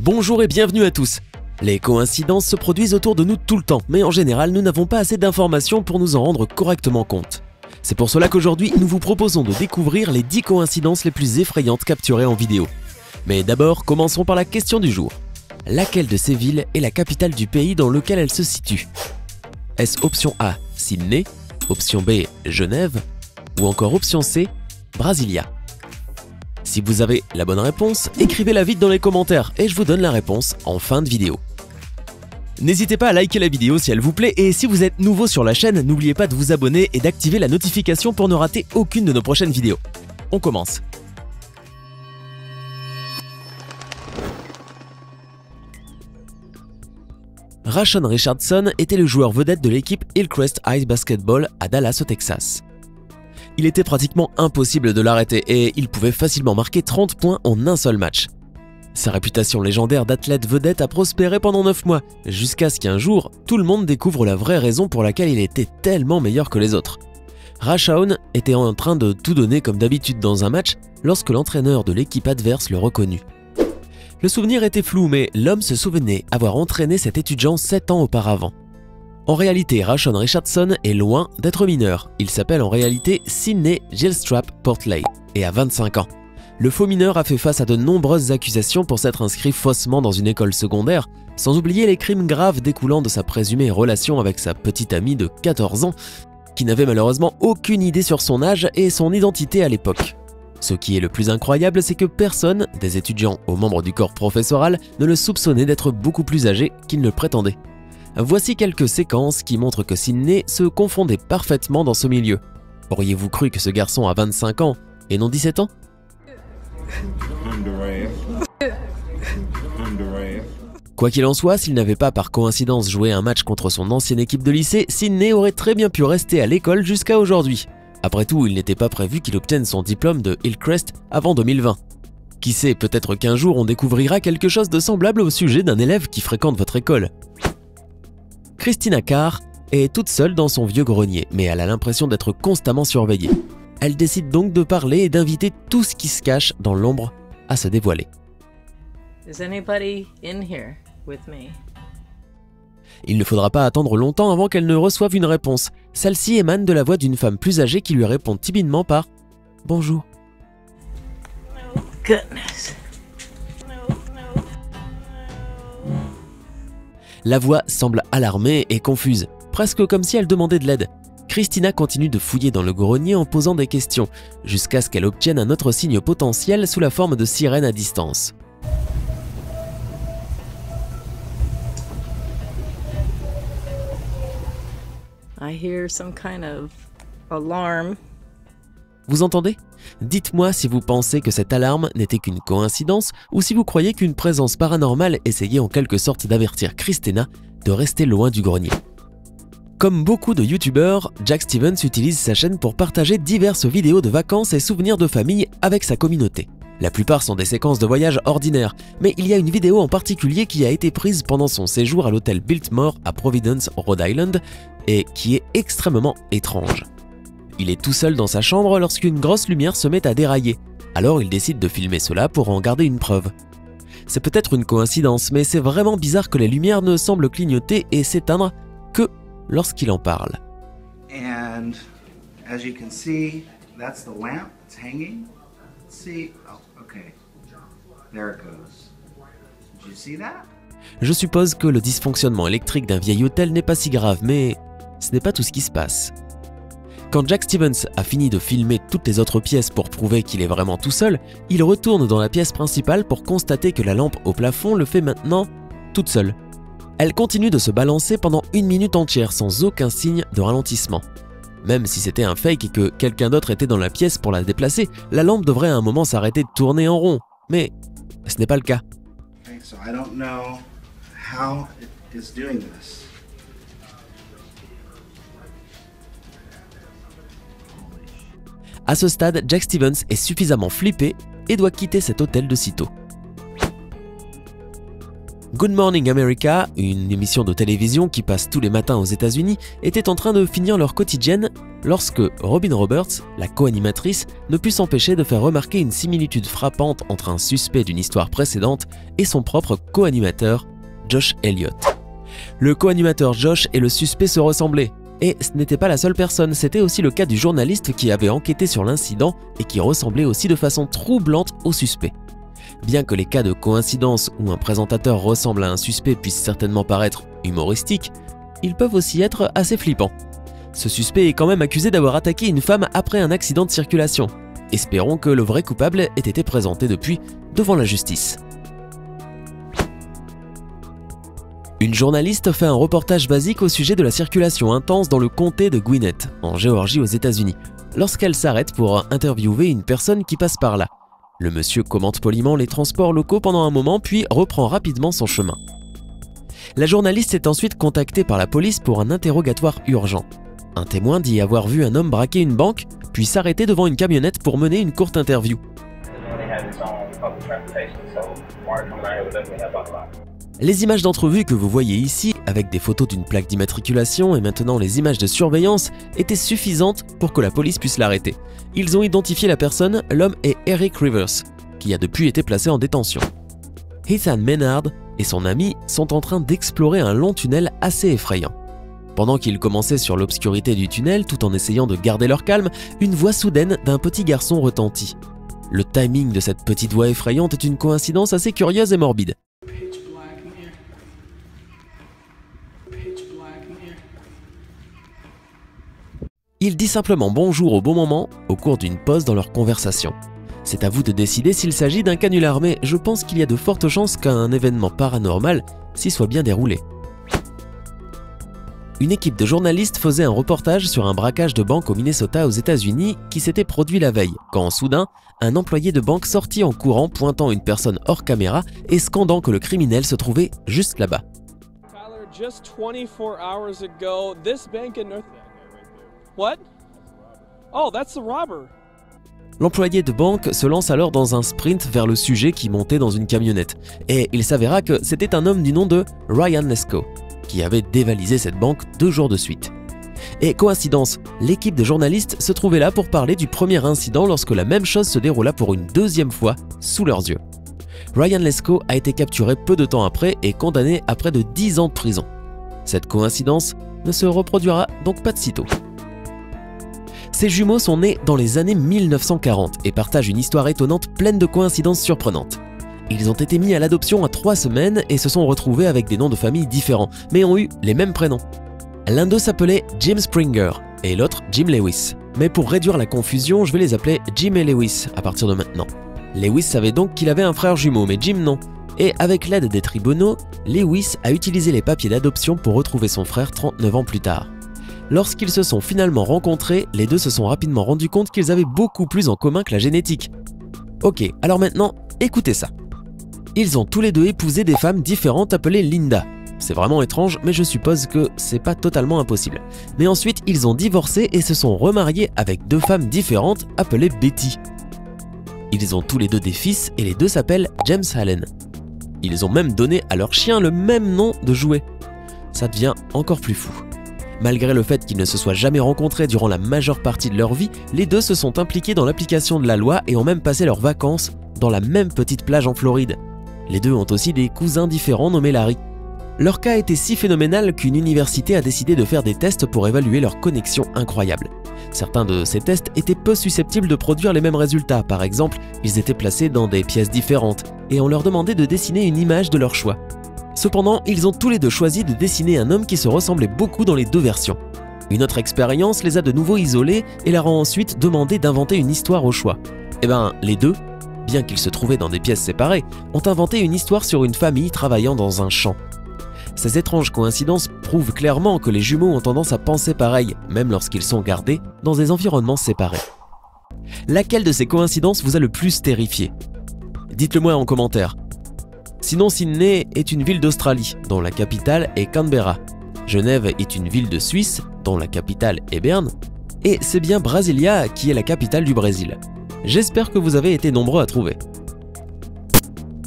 Bonjour et bienvenue à tous. Les coïncidences se produisent autour de nous tout le temps, mais en général, nous n'avons pas assez d'informations pour nous en rendre correctement compte. C'est pour cela qu'aujourd'hui, nous vous proposons de découvrir les 10 coïncidences les plus effrayantes capturées en vidéo. Mais d'abord, commençons par la question du jour. Laquelle de ces villes est la capitale du pays dans lequel elle se situe? Est-ce option A, Sydney, option B, Genève, ou encore option C, Brasilia? Si vous avez la bonne réponse, écrivez-la vite dans les commentaires et je vous donne la réponse en fin de vidéo. N'hésitez pas à liker la vidéo si elle vous plaît et si vous êtes nouveau sur la chaîne, n'oubliez pas de vous abonner et d'activer la notification pour ne rater aucune de nos prochaines vidéos. On commence. Rashawn Richardson était le joueur vedette de l'équipe Hillcrest Ice Basketball à Dallas au Texas. Il était pratiquement impossible de l'arrêter et il pouvait facilement marquer 30 points en un seul match. Sa réputation légendaire d'athlète vedette a prospéré pendant 9 mois, jusqu'à ce qu'un jour, tout le monde découvre la vraie raison pour laquelle il était tellement meilleur que les autres. Rashawn était en train de tout donner comme d'habitude dans un match lorsque l'entraîneur de l'équipe adverse le reconnut. Le souvenir était flou, mais l'homme se souvenait avoir entraîné cet étudiant 7 ans auparavant. En réalité, Rashawn Richardson est loin d'être mineur. Il s'appelle en réalité Sidney Gilstrap Portley et a 25 ans. Le faux mineur a fait face à de nombreuses accusations pour s'être inscrit faussement dans une école secondaire, sans oublier les crimes graves découlant de sa présumée relation avec sa petite amie de 14 ans, qui n'avait malheureusement aucune idée sur son âge et son identité à l'époque. Ce qui est le plus incroyable, c'est que personne, des étudiants aux membres du corps professoral, ne le soupçonnait d'être beaucoup plus âgé qu'il ne le prétendait. Voici quelques séquences qui montrent que Sidney se confondait parfaitement dans ce milieu. Auriez-vous cru que ce garçon a 25 ans et non 17 ans? Quoi qu'il en soit, s'il n'avait pas par coïncidence joué un match contre son ancienne équipe de lycée, Sidney aurait très bien pu rester à l'école jusqu'à aujourd'hui. Après tout, il n'était pas prévu qu'il obtienne son diplôme de Hillcrest avant 2020. Qui sait, peut-être qu'un jour on découvrira quelque chose de semblable au sujet d'un élève qui fréquente votre école. Christina Carr est toute seule dans son vieux grenier, mais elle a l'impression d'être constamment surveillée. Elle décide donc de parler et d'inviter tout ce qui se cache dans l'ombre à se dévoiler. Is anybody in here with me? Il ne faudra pas attendre longtemps avant qu'elle ne reçoive une réponse. Celle-ci émane de la voix d'une femme plus âgée qui lui répond timidement par « Bonjour ». Oh, goodness. La voix semble alarmée et confuse, presque comme si elle demandait de l'aide. Christina continue de fouiller dans le grenier en posant des questions, jusqu'à ce qu'elle obtienne un autre signe potentiel sous la forme de sirène à distance. I hear some kind of alarm. Vous entendez? Dites-moi si vous pensez que cette alarme n'était qu'une coïncidence ou si vous croyez qu'une présence paranormale essayait en quelque sorte d'avertir Christina de rester loin du grenier. Comme beaucoup de youtubeurs, Jack Stevens utilise sa chaîne pour partager diverses vidéos de vacances et souvenirs de famille avec sa communauté. La plupart sont des séquences de voyages ordinaires, mais il y a une vidéo en particulier qui a été prise pendant son séjour à l'hôtel Biltmore à Providence, Rhode Island, et qui est extrêmement étrange. Il est tout seul dans sa chambre lorsqu'une grosse lumière se met à dérailler. Alors il décide de filmer cela pour en garder une preuve. C'est peut-être une coïncidence, mais c'est vraiment bizarre que les lumières ne semblent clignoter et s'éteindre que lorsqu'il en parle. And as you can see, that's the lamp. It's hanging. Let's see. Oh, okay. There it goes. Did you see that? Je suppose que le dysfonctionnement électrique d'un vieil hôtel n'est pas si grave, mais ce n'est pas tout ce qui se passe. Quand Jack Stevens a fini de filmer toutes les autres pièces pour prouver qu'il est vraiment tout seul, il retourne dans la pièce principale pour constater que la lampe au plafond le fait maintenant toute seule. Elle continue de se balancer pendant 1 minute entière sans aucun signe de ralentissement. Même si c'était un fake et que quelqu'un d'autre était dans la pièce pour la déplacer, la lampe devrait à un moment s'arrêter de tourner en rond. Mais ce n'est pas le cas. Okay, so I don't know how it is doing this. À ce stade, Jack Stevens est suffisamment flippé et doit quitter cet hôtel de sitôt. Good Morning America, une émission de télévision qui passe tous les matins aux États-Unis, était en train de finir leur quotidienne lorsque Robin Roberts, la co-animatrice, ne put s'empêcher de faire remarquer une similitude frappante entre un suspect d'une histoire précédente et son propre co-animateur, Josh Elliott. Le co-animateur Josh et le suspect se ressemblaient, et ce n'était pas la seule personne, c'était aussi le cas du journaliste qui avait enquêté sur l'incident et qui ressemblait aussi de façon troublante au suspect. Bien que les cas de coïncidence où un présentateur ressemble à un suspect puissent certainement paraître humoristiques, ils peuvent aussi être assez flippants. Ce suspect est quand même accusé d'avoir attaqué une femme après un accident de circulation. Espérons que le vrai coupable ait été présenté depuis devant la justice. Une journaliste fait un reportage basique au sujet de la circulation intense dans le comté de Gwinnett, en Géorgie aux États-Unis, lorsqu'elle s'arrête pour interviewer une personne qui passe par là. Le monsieur commente poliment les transports locaux pendant un moment puis reprend rapidement son chemin. La journaliste est ensuite contactée par la police pour un interrogatoire urgent. Un témoin dit avoir vu un homme braquer une banque, puis s'arrêter devant une camionnette pour mener une courte interview. Les images d'entrevue que vous voyez ici, avec des photos d'une plaque d'immatriculation et maintenant les images de surveillance, étaient suffisantes pour que la police puisse l'arrêter. Ils ont identifié la personne, l'homme est Eric Rivers, qui a depuis été placé en détention. Ethan Menard et son ami sont en train d'explorer un long tunnel assez effrayant. Pendant qu'ils commençaient sur l'obscurité du tunnel tout en essayant de garder leur calme, une voix soudaine d'un petit garçon retentit. Le timing de cette petite voix effrayante est une coïncidence assez curieuse et morbide. Il dit simplement bonjour au bon moment au cours d'une pause dans leur conversation. C'est à vous de décider s'il s'agit d'un canular, mais je pense qu'il y a de fortes chances qu'un événement paranormal s'y soit bien déroulé. Une équipe de journalistes faisait un reportage sur un braquage de banque au Minnesota aux États-Unis qui s'était produit la veille, quand soudain, un employé de banque sortit en courant pointant une personne hors caméra et scandant que le criminel se trouvait juste là-bas. Just 24 hours ago, this bank in North... What? Oh, that's the robber. L'employé de banque se lance alors dans un sprint vers le sujet qui montait dans une camionnette. Et il s'avéra que c'était un homme du nom de Ryan Lesko, qui avait dévalisé cette banque 2 jours de suite. Et coïncidence, l'équipe de journalistes se trouvait là pour parler du premier incident lorsque la même chose se déroula pour une 2e fois sous leurs yeux. Ryan Lesko a été capturé peu de temps après et condamné à près de 10 ans de prison. Cette coïncidence ne se reproduira donc pas de sitôt. Ces jumeaux sont nés dans les années 1940 et partagent une histoire étonnante pleine de coïncidences surprenantes. Ils ont été mis à l'adoption à 3 semaines et se sont retrouvés avec des noms de famille différents, mais ont eu les mêmes prénoms. L'un d'eux s'appelait Jim Springer et l'autre Jim Lewis. Mais pour réduire la confusion, je vais les appeler Jim et Lewis à partir de maintenant. Lewis savait donc qu'il avait un frère jumeau, mais Jim non. Et avec l'aide des tribunaux, Lewis a utilisé les papiers d'adoption pour retrouver son frère 39 ans plus tard. Lorsqu'ils se sont finalement rencontrés, les deux se sont rapidement rendus compte qu'ils avaient beaucoup plus en commun que la génétique. Ok, alors maintenant, écoutez ça. Ils ont tous les deux épousé des femmes différentes appelées Linda. C'est vraiment étrange, mais je suppose que c'est pas totalement impossible. Mais ensuite, ils ont divorcé et se sont remariés avec 2 femmes différentes appelées Betty. Ils ont tous les deux des fils et les deux s'appellent James Allen. Ils ont même donné à leur chien le même nom de jouet. Ça devient encore plus fou. Malgré le fait qu'ils ne se soient jamais rencontrés durant la majeure partie de leur vie, les deux se sont impliqués dans l'application de la loi et ont même passé leurs vacances dans la même petite plage en Floride. Les deux ont aussi des cousins différents nommés Larry. Leur cas était si phénoménal qu'une université a décidé de faire des tests pour évaluer leur connexion incroyable. Certains de ces tests étaient peu susceptibles de produire les mêmes résultats. Par exemple, ils étaient placés dans des pièces différentes et on leur demandait de dessiner une image de leur choix. Cependant, ils ont tous les deux choisi de dessiner un homme qui se ressemblait beaucoup dans les 2 versions. Une autre expérience les a de nouveau isolés et leur a ensuite demandé d'inventer une histoire au choix. Eh ben, les deux, bien qu'ils se trouvaient dans des pièces séparées, ont inventé une histoire sur une famille travaillant dans un champ. Ces étranges coïncidences prouvent clairement que les jumeaux ont tendance à penser pareil, même lorsqu'ils sont gardés dans des environnements séparés. Laquelle de ces coïncidences vous a le plus terrifié? Dites-le moi en commentaire. Sinon, Sydney est une ville d'Australie, dont la capitale est Canberra. Genève est une ville de Suisse, dont la capitale est Berne. Et c'est bien Brasilia qui est la capitale du Brésil. J'espère que vous avez été nombreux à trouver.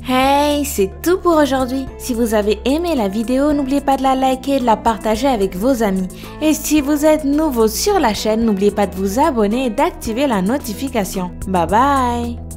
Hey! amis, c'est tout pour aujourd'hui. Si vous avez aimé la vidéo, n'oubliez pas de la liker et de la partager avec vos amis. Et si vous êtes nouveau sur la chaîne, n'oubliez pas de vous abonner et d'activer la notification. Bye bye!